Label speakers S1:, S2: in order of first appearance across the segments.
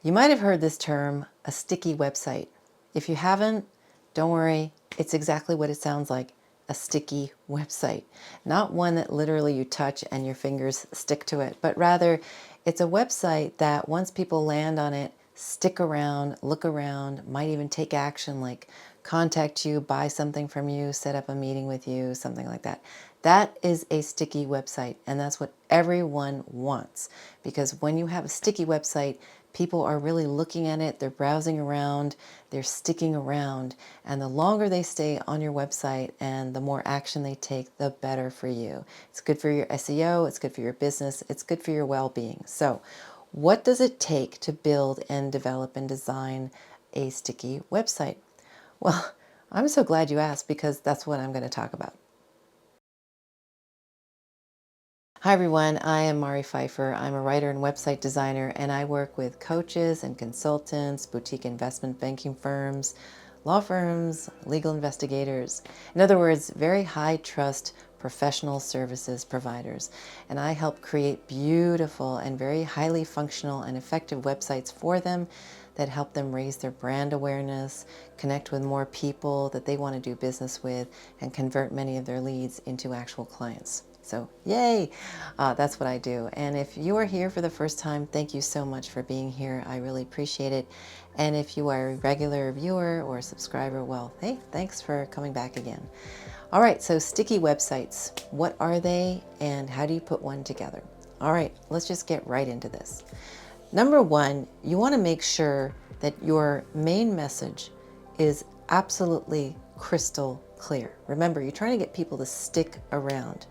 S1: You might have heard this term, a sticky website. If you haven't, don't worry, it's exactly what it sounds like, a sticky website. Not one that literally you touch and your fingers stick to it, but rather it's a website that once people land on it, stick around, look around, might even take action like contact you, buy something from you, set up a meeting with you, something like that. That is a sticky website, and that's what everyone wants. Because when you have a sticky website, people are really looking at it, they're browsing around, they're sticking around, and the longer they stay on your website and the more action they take, the better for you. It's good for your SEO, it's good for your business, it's good for your well-being. So, what does it take to build and develop and design a sticky website? Well, I'm so glad you asked because that's what I'm going to talk about. Hi everyone, I am Mari Pfeiffer. I'm a writer and website designer, and I work with coaches and consultants, boutique investment banking firms, law firms, legal investigators. In other words, very high trust professional services providers. And I help create beautiful and very highly functional and effective websites for them that help them raise their brand awareness, connect with more people that they want to do business with, and convert many of their leads into actual clients. So yay, that's what I do. And if you are here for the first time, thank you so much for being here. I really appreciate it. And if you are a regular viewer or subscriber, well, hey, thanks for coming back again. All right, so sticky websites, what are they and how do you put one together? All right, let's just get right into this. Number one, you want to make sure that your main message is absolutely crystal clear. Remember, you're trying to get people to stick around.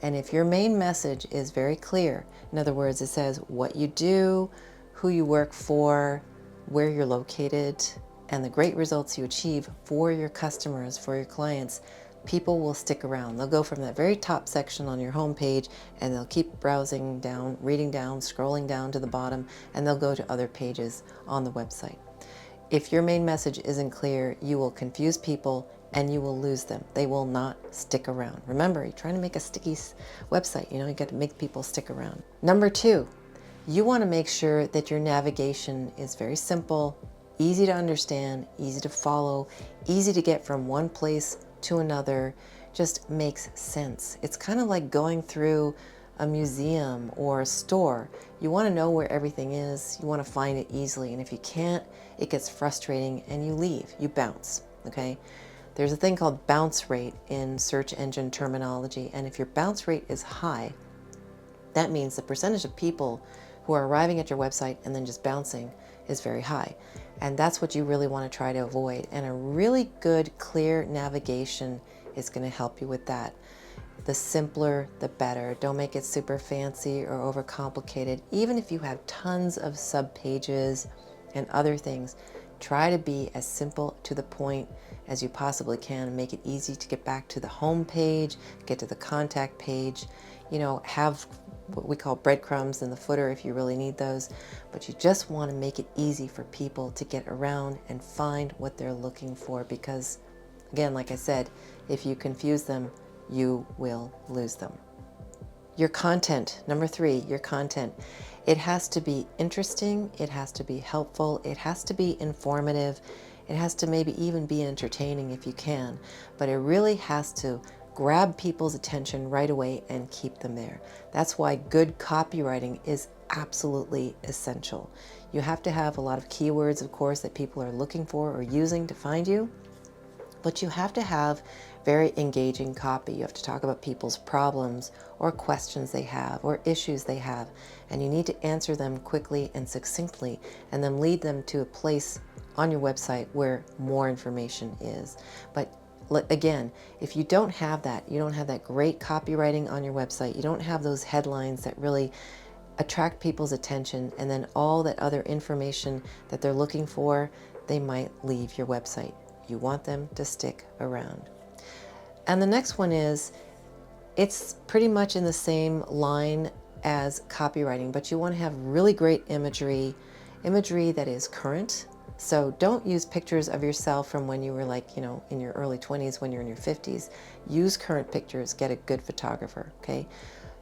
S1: And if your main message is very clear, in other words, it says what you do, who you work for, where you're located, and the great results you achieve for your customers, for your clients, people will stick around. They'll go from that very top section on your homepage and they'll keep browsing down, reading down, scrolling down to the bottom, and they'll go to other pages on the website. If your main message isn't clear, you will confuse people and you will lose them. They will not stick around. Remember, you're trying to make a sticky website. You got to make people stick around. Number two, you want to make sure that your navigation is very simple, easy to understand, easy to follow, easy to get from one place to another, just makes sense. It's kind of like going through a museum or a store. You want to know where everything is. You want to find it easily. And if you can't, it gets frustrating and you leave, you bounce, okay? There's a thing called bounce rate in search engine terminology. And if your bounce rate is high, that means the percentage of people who are arriving at your website and then just bouncing is very high. And that's what you really want to try to avoid. And a really good, clear navigation is going to help you with that. The simpler, the better. Don't make it super fancy or overcomplicated. Even if you have tons of subpages and other things, try to be as simple to the point as you possibly can and make it easy to get back to the home page, get to the contact page, have what we call breadcrumbs in the footer if you really need those, but you just want to make it easy for people to get around and find what they're looking for because, again, like I said, if you confuse them, you will lose them. Your content, number three, your content. It has to be interesting, it has to be helpful, it has to be informative, it has to maybe even be entertaining if you can, but it really has to grab people's attention right away and keep them there. That's why good copywriting is absolutely essential. You have to have a lot of keywords, of course, that people are looking for or using to find you, but you have to have very engaging copy. You have to talk about people's problems or questions they have or issues they have, and you need to answer them quickly and succinctly and then lead them to a place on your website where more information is. But again, if you don't have that, you don't have that great copywriting on your website, you don't have those headlines that really attract people's attention, and then all that other information that they're looking for, they might leave your website. You want them to stick around. And the next one is, it's pretty much in the same line as copywriting, but you want to have really great imagery that is current. So don't use pictures of yourself from when you were in your early 20s, when you're in your 50s. Use current pictures, get a good photographer, okay?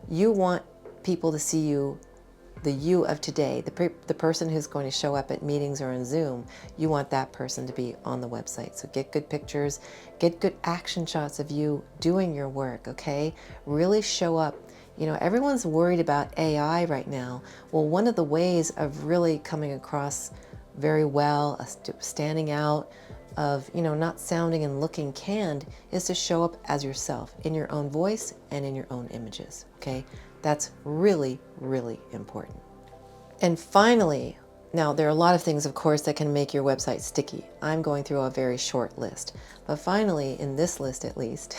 S1: You want people to see you the you of today, the person who's going to show up at meetings or on Zoom, you want that person to be on the website. So get good pictures, get good action shots of you doing your work, okay? Really show up. You know, everyone's worried about AI right now. Well, one of the ways of really coming across very well, standing out, of, you know, not sounding and looking canned, is to show up as yourself in your own voice and in your own images, okay? That's really, really important. And finally, now there are a lot of things, of course, that can make your website sticky. I'm going through a very short list. But finally, in this list at least,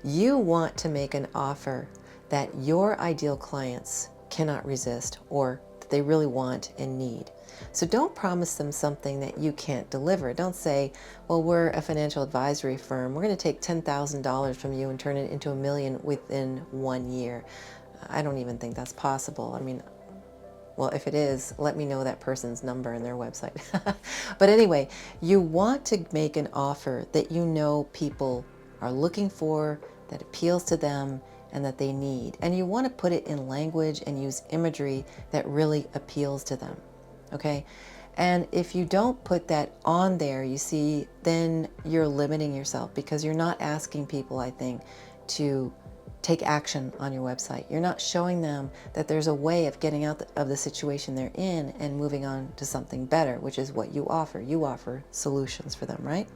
S1: you want to make an offer that your ideal clients cannot resist or that they really want and need. So don't promise them something that you can't deliver. Don't say, well, we're a financial advisory firm. We're going to take $10,000 from you and turn it into $1 million within 1 year. I don't even think that's possible. I mean, well, if it is, let me know that person's number and their website. But anyway, you want to make an offer that you know people are looking for, that appeals to them, and that they need. And you want to put it in language and use imagery that really appeals to them. Okay? And if you don't put that on there, you see, then you're limiting yourself because you're not asking people, I think, to take action on your website. You're not showing them that there's a way of getting out of the situation they're in and moving on to something better, which is what you offer. You offer solutions for them, right?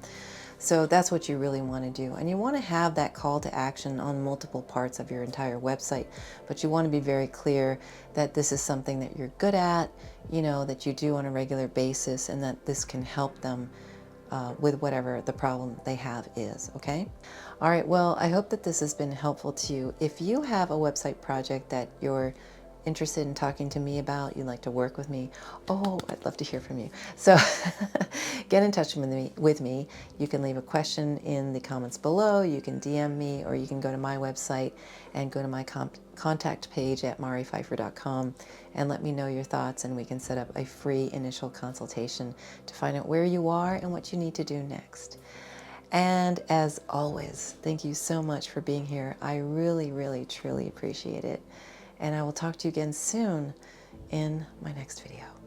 S1: So that's what you really want to do. And you want to have that call to action on multiple parts of your entire website, but you want to be very clear that this is something that you're good at, you know, that you do on a regular basis, and that this can help them with whatever the problem they have is, okay? All right, well, I hope that this has been helpful to you. If you have a website project that you're interested in talking to me about, you'd like to work with me, oh, I'd love to hear from you. So get in touch with me. You can leave a question in the comments below, you can DM me, or you can go to my website and go to my contact page at maripfeiffer.com and let me know your thoughts, and we can set up a free initial consultation to find out where you are and what you need to do next. And as always, thank you so much for being here. I really, really, truly appreciate it. And I will talk to you again soon in my next video.